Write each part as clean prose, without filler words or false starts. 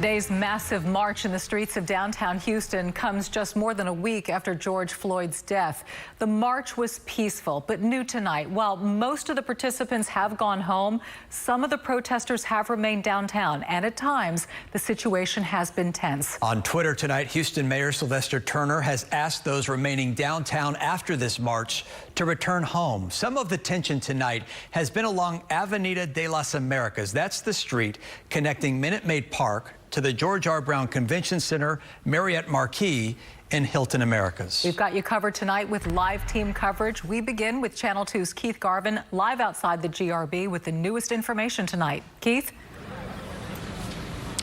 Today's massive march in the streets of downtown Houston comes just more than a week after George Floyd's death. The march was peaceful, but new tonight. While most of the participants have gone home, some of the protesters have remained downtown, and at times, the situation has been tense. On Twitter tonight, Houston Mayor Sylvester Turner has asked those remaining downtown after this march to return home. Some of the tension tonight has been along Avenida de las Americas. That's the street connecting Minute Maid Park to the George R. Brown Convention Center, Marriott Marquis in Hilton Americas. We've got you covered tonight with live team coverage. We begin with Channel 2's Keith Garvin live outside the GRB with the newest information tonight. Keith?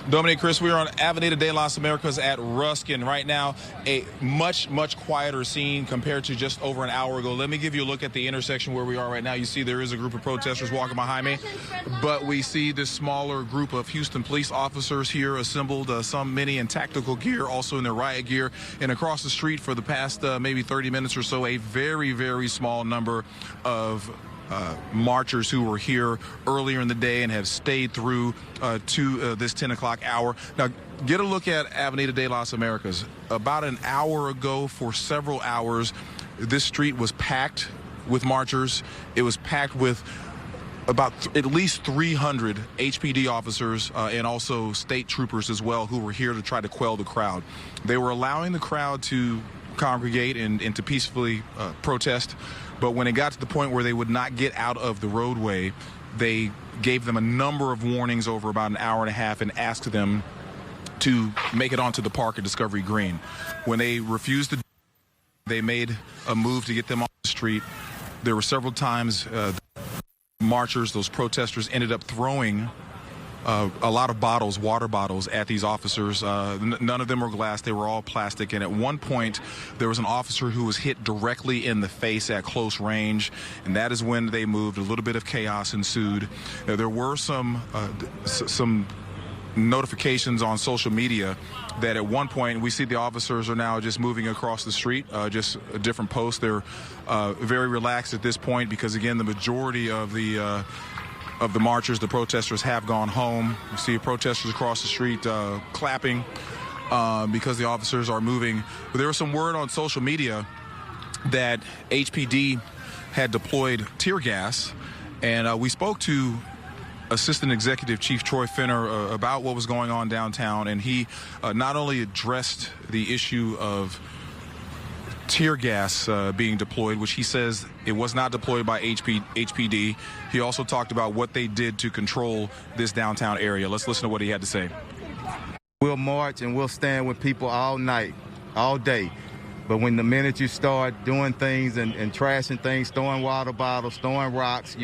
Dominic, Chris, we are on Avenida de las Americas at Ruskin right now. A much quieter scene compared to just over an hour ago. Let me give you a look at the intersection where we are right now. You see there is a group of protesters walking behind me, but we see this smaller group of Houston police officers here assembled, some many in tactical gear, also in their riot gear. And across the street for the past maybe 30 minutes or so, a very small number of marchers who were here earlier in the day and have stayed through to this 10 o'clock hour. Now, get a look at Avenida de las Americas. About an hour ago, for several hours, this street was packed with marchers. It was packed with about at least 300 HPD officers and also state troopers as well who were here to try to quell the crowd. They were allowing the crowd to congregate and to peacefully protest. But when it got to the point where they would not get out of the roadway, they gave them a number of warnings over about an hour and a half and asked them to make it onto the park at Discovery Green. When they refused to, they made a move to get them off the street. There were several times marchers, those protesters, ended up throwing a lot of bottles, water bottles, at these officers. None of them were glass. They were all plastic. And at one point, there was an officer who was hit directly in the face at close range. And that is when they moved. A little bit of chaos ensued. There were some notifications on social media that at one point we see the officers are now just moving across the street, just a different post. They're very relaxed at this point because, again, the majority of the marchers, the protesters, have gone home. You see protesters across the street clapping because the officers are moving. But there was some word on social media that HPD had deployed tear gas, and we spoke to Assistant Executive Chief Troy Finner about what was going on downtown, and he not only addressed the issue of tear gas being deployed, which he says it was not deployed by HPD. He also talked about what they did to control this downtown area. Let's listen to what he had to say. We'll march and we'll stand with people all night, all day. But when the minute you start doing things and trashing things, throwing water bottles, throwing rocks,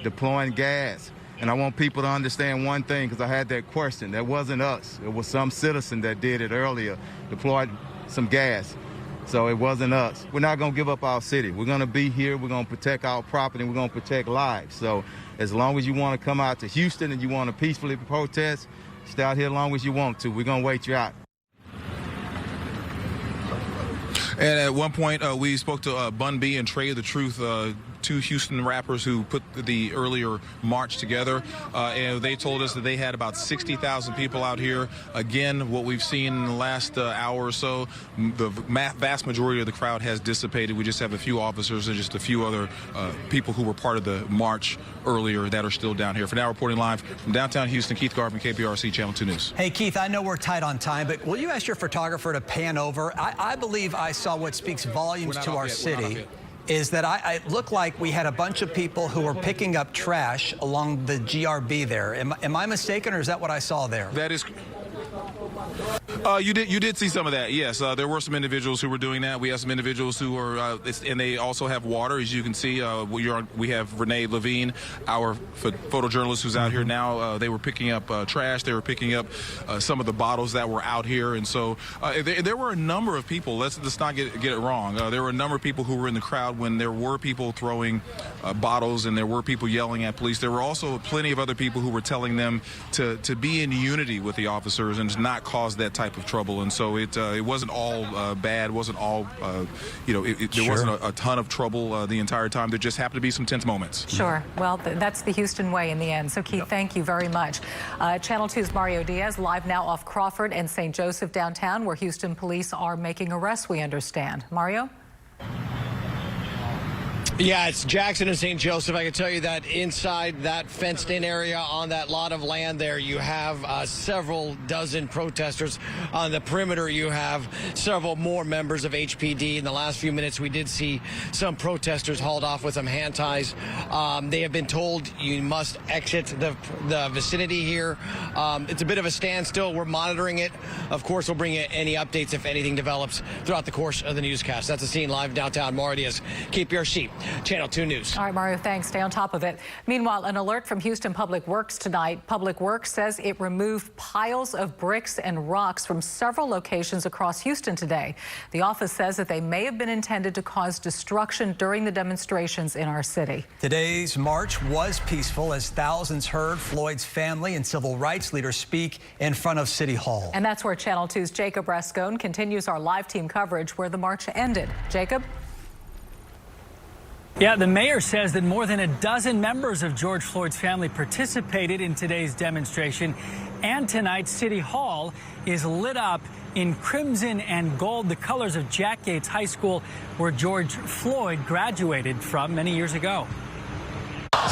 deploying gas. And I want people to understand one thing, because I had that question. That wasn't us. It was some citizen that did it earlier, deployed some gas. So it wasn't us. We're not going to give up our city. We're going to be here. We're going to protect our property. We're going to protect lives. So as long as you want to come out to Houston and you want to peacefully protest, stay out here as long as you want to. We're going to wait you out. And at one point, we spoke to Bun B and Trey the Truth, two Houston rappers who put the earlier march together, and they told us that they had about 60,000 people out here. Again, what we've seen in the last hour or so, the vast majority of the crowd has dissipated. We just have a few officers and just a few other people who were part of the march earlier that are still down here. For now, reporting live from downtown Houston, Keith Garvin, KPRC Channel 2 News. Hey, Keith, I know we're tight on time, but will you ask your photographer to pan over? I believe I saw what speaks volumes to our city. Is that it looked like we had a bunch of people who were picking up trash along the GRB there. Am I mistaken, or is that what I saw there? That is. You did see some of that, yes. There were some individuals who were doing that. We have some individuals who are, and they also have water, as you can see. We have Renee Levine, our photojournalist, who's out here now. They were picking up trash. They were picking up some of the bottles that were out here, and so there were a number of people. Let's not get it wrong. There were a number of people who were in the crowd when there were people throwing bottles and there were people yelling at police. There were also plenty of other people who were telling them to be in unity with the officers and to not cause caused that type of trouble. And so it wasn't all bad, wasn't all, there wasn't a ton of trouble the entire time. There just happened to be some tense moments. Sure. Well, that's the Houston way in the end. So, Keith, thank you very much. Channel 2's Mario Diaz live now off Crawford and St. Joseph downtown, where Houston police are making arrests, we understand. Mario? Yeah, it's Jackson and St. Joseph. I can tell you that inside that fenced-in area on that lot of land there, you have several dozen protesters. On the perimeter, you have several more members of HPD. In the last few minutes, we did see some protesters hauled off with some hand ties. They have been told you must exit the vicinity here. It's a bit of a standstill. We're monitoring it. Of course, we'll bring you any updates if anything develops throughout the course of the newscast. That's the scene live downtown. Mario Diaz, KPRC. Channel 2 News. All right, Mario, thanks. Stay on top of it. Meanwhile, an alert from Houston Public Works tonight. Public Works says it removed piles of bricks and rocks from several locations across Houston today. The office says that they may have been intended to cause destruction during the demonstrations in our city. Today's march was peaceful as thousands heard Floyd's family and civil rights leaders speak in front of City Hall. And that's where Channel 2's Jacob Rascone continues our live team coverage where the march ended. Jacob? Yeah, the mayor says that more than a dozen members of George Floyd's family participated in today's demonstration, and tonight City Hall is lit up in crimson and gold, the colors of Jack Yates High School, where George Floyd graduated from many years ago.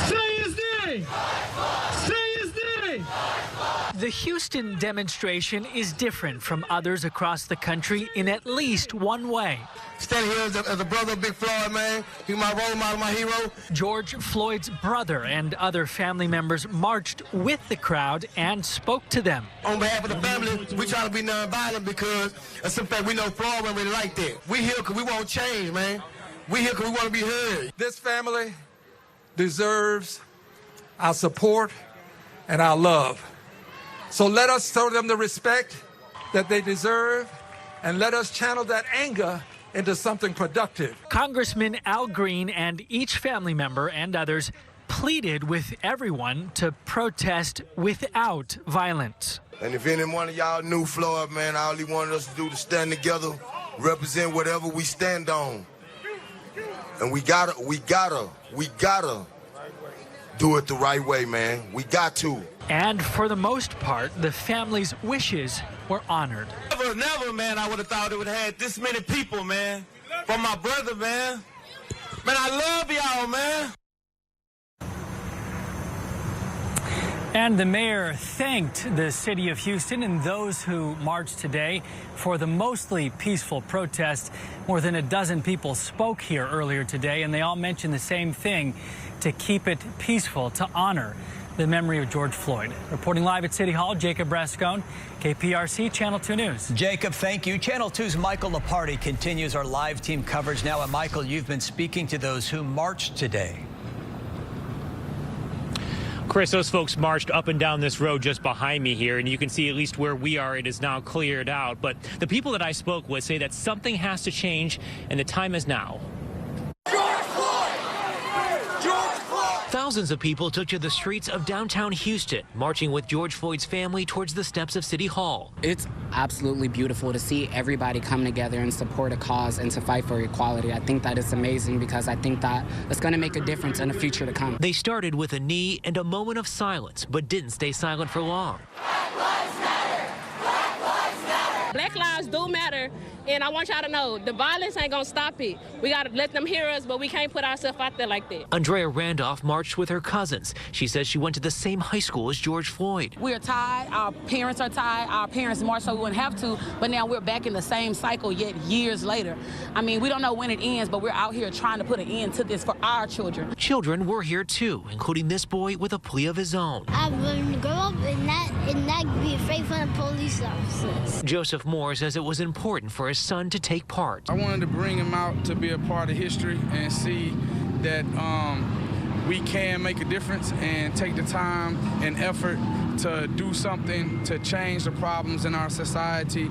Say his name! Say his name! The Houston demonstration is different from others across the country in at least one way. Standing here as a brother of Big Floyd, man. He's my role model, my hero. George Floyd's brother and other family members marched with the crowd and spoke to them. On behalf of the family, we try to be nonviolent because, in fact, we know Floyd wasn't really like that. We here because we want change, man. We here because we want to be heard. This family deserves our support and our love. So let us show them the respect that they deserve, and let us channel that anger into something productive. Congressman Al Green and each family member and others pleaded with everyone to protest without violence. And if any one of y'all knew Floyd, man, all he wanted us to do to stand together, represent whatever we stand on. And we gotta do it the right way, man. We got to. And for the most part, the family's wishes were honored. Never, man, I would have thought it would have had this many people, man. From my brother, man. Man, I love y'all, man. And the mayor thanked the city of Houston and those who marched today for the mostly peaceful protest. More than a dozen people spoke here earlier today, and they all mentioned the same thing: to keep it peaceful, to honor the memory of George Floyd. Reporting live at City Hall, Jacob Rascone, KPRC Channel 2 News. Jacob, thank you. Channel 2's Michael Laparty continues our live team coverage now. And Michael, you've been speaking to those who marched today. Chris, those folks marched up and down this road just behind me here, and you can see at least where we are, it is now cleared out. But the people that I spoke with say that something has to change, and the time is now. Thousands of people took to the streets of downtown Houston, marching with George Floyd's family towards the steps of City Hall. It's absolutely beautiful to see everybody come together and support a cause and to fight for equality. I think that it's amazing because I think that it's going to make a difference in the future to come. They started with a knee and a moment of silence, but didn't stay silent for long. Black lives matter. Black lives matter. Black lives do matter. And I want y'all to know, the violence ain't gonna stop it. We gotta let them hear us, but we can't put ourselves out there like that. Andrea Randolph marched with her cousins. She says she went to the same high school as George Floyd. We are tied, our parents are tied, our parents marched so we wouldn't have to, but now we're back in the same cycle yet years later. I mean, we don't know when it ends, but we're out here trying to put an end to this for our children. Children were here too, including this boy with a plea of his own. I want to grow up and not be afraid for the police officers. Joseph Moore says it was important for his son to take part. I wanted to bring him out to be a part of history and see that we can make a difference and take the time and effort to do something to change the problems in our society.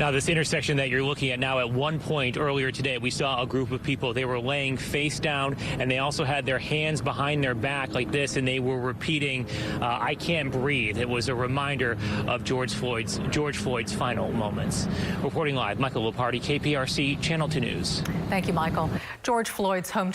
Now, this intersection that you're looking at now, at one point earlier today, we saw a group of people. They were laying face down, and they also had their hands behind their back like this, and they were repeating, "I can't breathe." It was a reminder of George Floyd's final moments. Reporting live, Michael Lopardi, KPRC Channel 2 News. Thank you, Michael. George Floyd's home